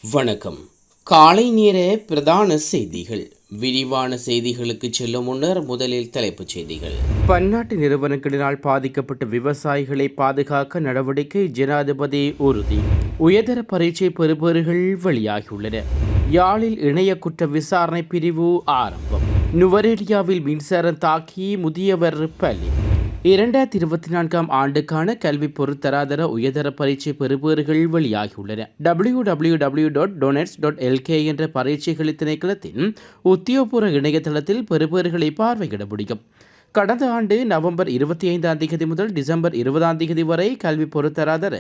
வணக்கம். காலை நேர பிரதான செய்திகள். விரிவான செய்திகளுக்கு செல்லும் முன்னர் முதலில் தலைப்புச் செய்திகள். பன்னாட்டு நிறுவனங்களினால் பாதிக்கப்பட்ட விவசாயிகளை பாதுகாக்க நடவடிக்கை, ஜனாதிபதி உறுதி. உயர்தர பரீட்சை பெறுபவர்கள் வெளியாகியுள்ளன. யாழில் இணைய குற்ற விசாரணை பிரிவு ஆரம்பம். நுவரேலியாவில் மின்சாரம் தாக்கி முதியவர் பலி. 2024 ஆண்டுக்கான கல்வி பொருத்தராதர உயர்தர பரீட்சை பெறுபவர்கள் வெளியாகியுள்ளன. www.donets.lk என்ற பரீட்சைகள் திணைக்களத்தின் உத்தியோகபூர்வ இணையதளத்தில் பெறுபவர்களை பார்வையிட முடியும். கடந்த ஆண்டு நவம்பர் 25 முதல் டிசம்பர் 20 வரை கல்வி பொருத்தராதர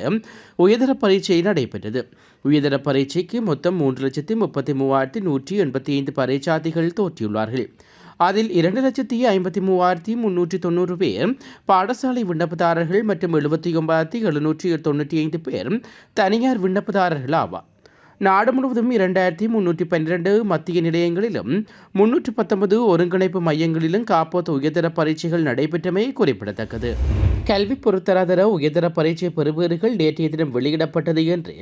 உயர்தர பரீட்சை நடைபெற்றது. உயர்தர பரீட்சைக்கு மொத்தம் 3,33,185 பரீட்சார்த்திகள் தோற்றியுள்ளார்கள். அதில் 2,53,390 பேர் பாடசாலை விண்ணப்பதாரர்கள் மற்றும் 79,795 பேர் தனியார் விண்ணப்பதாரர்கள் ஆவார். நாடு முழுவதும் 2,312 மத்திய நிலையங்களிலும் 319 ஒருங்கிணைப்பு மையங்களிலும் காப்போத்த உயர்தர பரீட்சைகள் நடைபெற்றமை குறிப்பிடத்தக்கது. கல்வி பொருத்தராதர உயர்தர பரீட்சை பெறுபவர்கள் நேற்றைய தினம் வெளியிடப்பட்டது என்று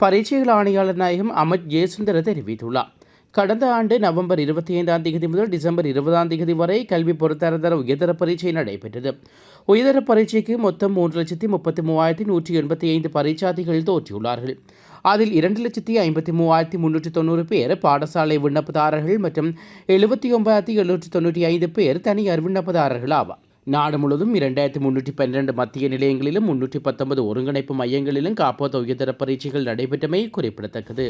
பரீட்சைகள் ஆணையாளர் நாயகம் அமத் ஜெயசுந்தர தெரிவித்துள்ளார். கடந்த ஆண்டு நவம்பர் 25 முதல் டிசம்பர் 20 வரை கல்வி பொருத்தராதர உயர்தர பரீட்சை நடைபெற்றது. உயர்தர பரீட்சைக்கு மொத்தம் 3,33,185 பரீட்சார்த்திகள் தோற்றியுள்ளார்கள். அதில் 2,53,390 பேர் பாடசாலை விண்ணப்பதாரர்கள் மற்றும் 79,795 பேர் தனியார் விண்ணப்பதாரர்கள் ஆவார். நாடு முழுவதும் 2,312 மத்திய நிலையங்களிலும் 319 ஒருங்கிணைப்பு மையங்களிலும் காப்போத்த உயர்தர பரீட்சைகள் நடைபெற்றமை குறிப்பிடத்தக்கது.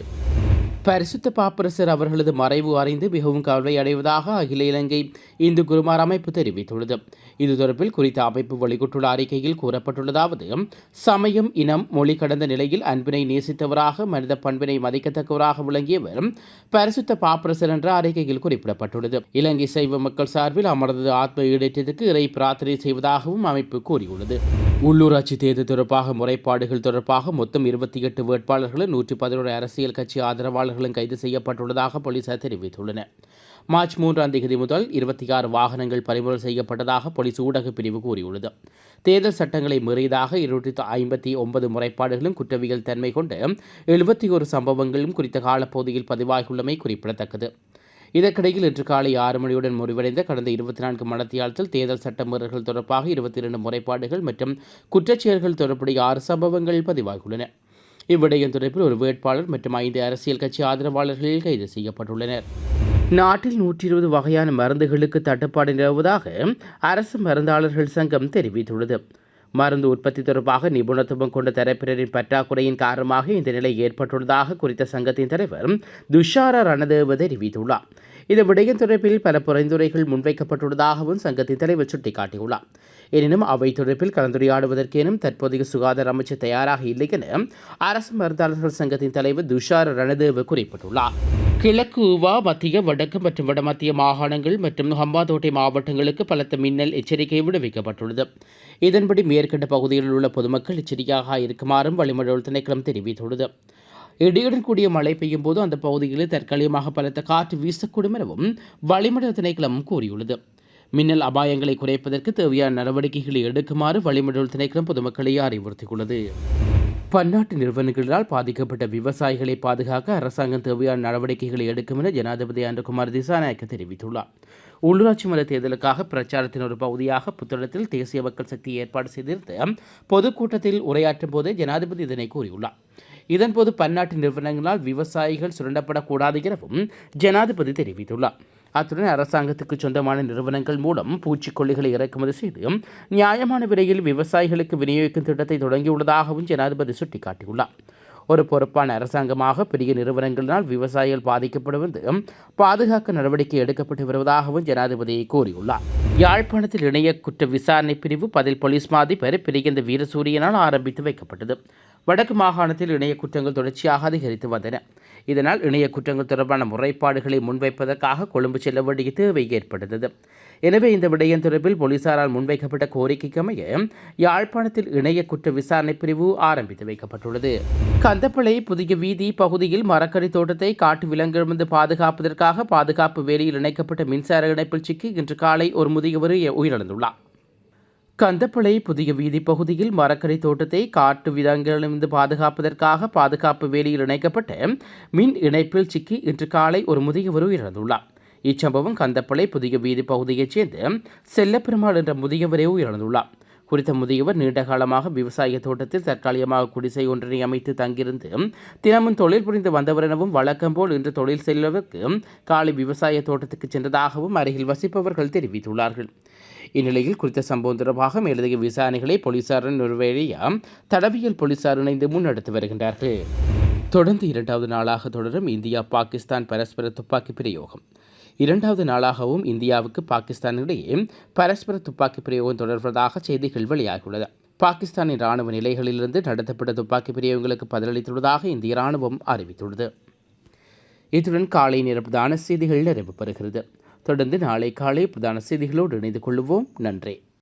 பரிசுத்த பாப்பரசர் அவர்களது மறைவு அறிந்து மிகவும் கவலை அடைவதாக அகில இலங்கை இந்து குருமார் அமைப்பு தெரிவித்துள்ளது. இது தொடர்பில் குறித்த அமைப்பு வெளியிட்டுள்ள அறிக்கையில் கூறப்பட்டுள்ளதாவது: சமயம், இனம், மொழி கடந்த நிலையில் அன்பினை நேசித்தவராக, மனித பண்பினை மதிக்கத்தக்கவராக விளங்கியவர் பரிசுத்த பாப்பரசர் என்ற அறிக்கையில் குறிப்பிடப்பட்டுள்ளது. இலங்கை சைவ மக்கள் சார்பில் அமரது ஆத்ம ஈடேற்றத்துக்கு இறை பிரார்த்தனை செய்வதாகவும் அமைப்பு கூறியுள்ளது. உள்ளூராட்சி தேர்தல் தொடர்பாக முறைப்பாடுகள் தொடர்பாக மொத்தம் 28 வேட்பாளர்களும் 111 அரசியல் கட்சி ஆதரவாளர்களும் கைது செய்யப்பட்டுள்ளதாக போலீசார் தெரிவித்துள்ளனர். மார்ச் 3 முதல் 26 வாகனங்கள் பறிமுதல் செய்யப்பட்டதாக போலீஸ் ஊடக பிரிவு கூறியுள்ளது. தேர்தல் சட்டங்களை மீறியதாக 259 முறைப்பாடுகளும் குற்றவியல் தன்மை கொண்ட 71 சம்பவங்களும் குறித்த காலப்பகுதியில் பதிவாகியுள்ளமை குறிப்பிடத்தக்கது. இதற்கிடையில் இன்று காலை 6 மணியுடன் முடிவடைந்த கடந்த 24 மணித்தியாலத்தில் தேர்தல் சட்டமீறல்கள் தொடர்பாக 22 முறைப்பாடுகள் மற்றும் குற்றச்செயல்கள் தொடர்புடைய 6 சம்பவங்கள் பதிவாகியுள்ளன. இவ்விடயம் தொடர்பில் ஒரு வேட்பாளர் மற்றும் 5 அரசியல் கட்சி ஆதரவாளர்கள் கைது செய்யப்பட்டுள்ளனர். நாட்டில் 120 வகையான மருந்துகளுக்கு தட்டுப்பாடு நிலவுவதாக அரசு மருந்தாளர்கள் சங்கம் தெரிவித்துள்ளது. மருந்து உற்பத்தி தொடர்பாக நிபுணத்துவம் கொண்ட தரப்பினரின் பற்றாக்குறையின் காரணமாக இந்த நிலை ஏற்பட்டுள்ளதாக குறித்த சங்கத்தின் தலைவர் துஷார ரணதேவ தெரிவித்துள்ளார். இந்த விடயம் தொடர்பில் பல பரிந்துரைகள் முன்வைக்கப்பட்டுள்ளதாகவும் சங்கத்தின் தலைவர் சுட்டிக்காட்டியுள்ளார். எனினும் அவை தொடர்பில் கலந்துரையாடுவதற்கேனும் தற்போதைய சுகாதார அமைச்சர் தயாராக இல்லை என அரசு மருந்தாளர்கள் சங்கத்தின் தலைவர் துஷார ரணதேவ குறிப்பிட்டுள்ளார். கிழக்கு ஊவா, மத்திய, வடக்கு மற்றும் வடமத்திய மாகாணங்கள் மற்றும் ஹம்பாந்தோட்டை மாவட்டங்களுக்கு பலத்த மின்னல் எச்சரிக்கை விடுவிக்கப்பட்டுள்ளது. இதன்படி மேற்கண்ட பகுதிகளில் உள்ள பொதுமக்கள் எச்சரிக்கையாக இருக்குமாறும் வளிமண்டல திணைக்களம் தெரிவித்துள்ளது. இடியுடன் கூடிய மழை பெய்யும் போது அந்த பகுதிகளில் தற்காலிகமாக பலத்த காற்று வீசக்கூடும் எனவும் வளிமண்டல திணைக்களம் கூறியுள்ளது. மின்னல் அபாயங்களை குறைப்பதற்கு தேவையான நடவடிக்கைகளை எடுக்குமாறு வளிமண்டல திணைக்களம் பொதுமக்களை அறிவுறுத்தியுள்ளது. பன்னாட்டு நிறுவனங்களால் பாதிக்கப்பட்ட விவசாயிகளை பாதுகாக்க அரசாங்கம் தேவையான நடவடிக்கைகளை எடுக்கும் என ஜனாதிபதி அனுரகுமார் திசாநாயக்க தெரிவித்துள்ளார். உள்ளூராட்சி மன்ற தேர்தலுக்காக பிரச்சாரத்தின் ஒரு பகுதியாக புத்தளத்தில் தேசிய மக்கள் சக்தி ஏற்பாடு செய்திருந்த பொதுக்கூட்டத்தில் உரையாற்றும் போதே ஜனாதிபதி இதனை கூறியுள்ளார். இதன்போது பன்னாட்டு நிறுவனங்களால் விவசாயிகள் சுரண்டப்படக்கூடாது எனவும் ஜனாதிபதி தெரிவித்துள்ளார். அத்துடன் அரசாங்கத்துக்கு சொந்தமான நிறுவனங்கள் மூலம் பூச்சிக்கொல்லிகளை இறக்குமதி செய்து நியாயமான விலையில் விவசாயிகளுக்கு விநியோகிக்கும் திட்டத்தை தொடங்கியுள்ளதாகவும் ஜனாதிபதி சுட்டிக்காட்டியுள்ளார். ஒரு பொறுப்பான அரசாங்கமாக பெரிய நிறுவனங்களினால் விவசாயிகள் பாதிக்கப்படுவது பாதுகாக்க நடவடிக்கை எடுக்கப்பட்டு வருவதாகவும் ஜனாதிபதி கூறியுள்ளார். யாழ்ப்பாணத்தில் இணைய குற்ற விசாரணை பிரிவு பதில் போலீஸ் மாதிபர் பிரிகந்த வீரசூரியனால் ஆரம்பித்து வைக்கப்பட்டது. வடக்கு மாகாணத்தில் இணைய குற்றங்கள் தொடர்ச்சியாக அதிகரித்து வந்தன. இதனால் இணைய குற்றங்கள் தொடர்பான முறைப்பாடுகளை முன்வைப்பதற்காக கொழும்பு செல்ல வேண்டிய தேவை ஏற்பட்டது. எனவே இந்த விடயம் தொடர்பில் போலீசாரால் முன்வைக்கப்பட்ட கோரிக்கைக்கு அமைய யாழ்ப்பாணத்தில் இணைய குற்ற விசாரணை பிரிவு ஆரம்பித்து வைக்கப்பட்டுள்ளது. கந்தப்பளை புதிய வீதி பகுதியில் மரக்கறி தோட்டத்தை காட்டு விலங்கிலிருந்து பாதுகாப்பதற்காக பாதுகாப்பு வேலியில் இணைக்கப்பட்ட மின்சார இணைப்பில் சிக்கி இன்று காலை ஒரு முதியவர் உயிரிழந்துள்ளார். கந்தப்பளை புதிய வீதி பகுதியில் மரக்கரை தோட்டத்தை காட்டு விலங்குகளிலிருந்து பாதுகாப்பதற்காக பாதுகாப்பு வேலியில் இணைக்கப்பட்ட மின் இணைப்பில் சிக்கி இன்று காலை ஒரு முதியவர் உயிரிழந்துள்ளார். இச்சம்பவம் கந்தப்பளை புதிய வீதி பகுதியைச் சேர்ந்த செல்லப்பெருமாள் என்ற முதியவரே உயிரிழந்துள்ளார். குறித்த முதியவர் நீண்ட காலமாக விவசாய தோட்டத்தில் தற்காலிகமாக குடிசை ஒன்றினை அமைத்து தங்கியிருந்து தினமும் தொழில் புரிந்து வந்தவர் எனவும் வழக்கம்போல் இன்று தொழில் செல்வதற்கு காலை விவசாய தோட்டத்துக்கு சென்றதாகவும் அருகில் வசிப்பவர்கள் தெரிவித்துள்ளார்கள். இந்நிலையில் குறித்த சம்பவம் தொடர்பாக மேலதிக விசாரணைகளை போலீசாரின் நிறைவேறிய தடவியல் போலீசார் இணைந்து முன்னெடுத்து வருகின்றார்கள். தொடர்ந்து 2வது நாளாக தொடரும் இந்தியா பாகிஸ்தான் பரஸ்பர துப்பாக்கி பிரயோகம். 2வது நாளாகவும் இந்தியாவுக்கு பாகிஸ்தான் இடையே பரஸ்பர துப்பாக்கி பிரயோகம் தொடர்வதாக செய்திகள் வெளியாகியுள்ளது. பாகிஸ்தானின் ராணுவ நிலைகளிலிருந்து நடத்தப்பட்ட துப்பாக்கி பிரயோகங்களுக்கு பதிலளித்துள்ளதாக இந்திய ராணுவம் அறிவித்துள்ளது. இத்துடன் காலை நேர பிரதான செய்திகள் நிறைவு பெறுகிறது. தொடர்ந்து நாளை காலை பிரதான செய்திகளோடு இணைந்து கொள்வோம். நன்றி.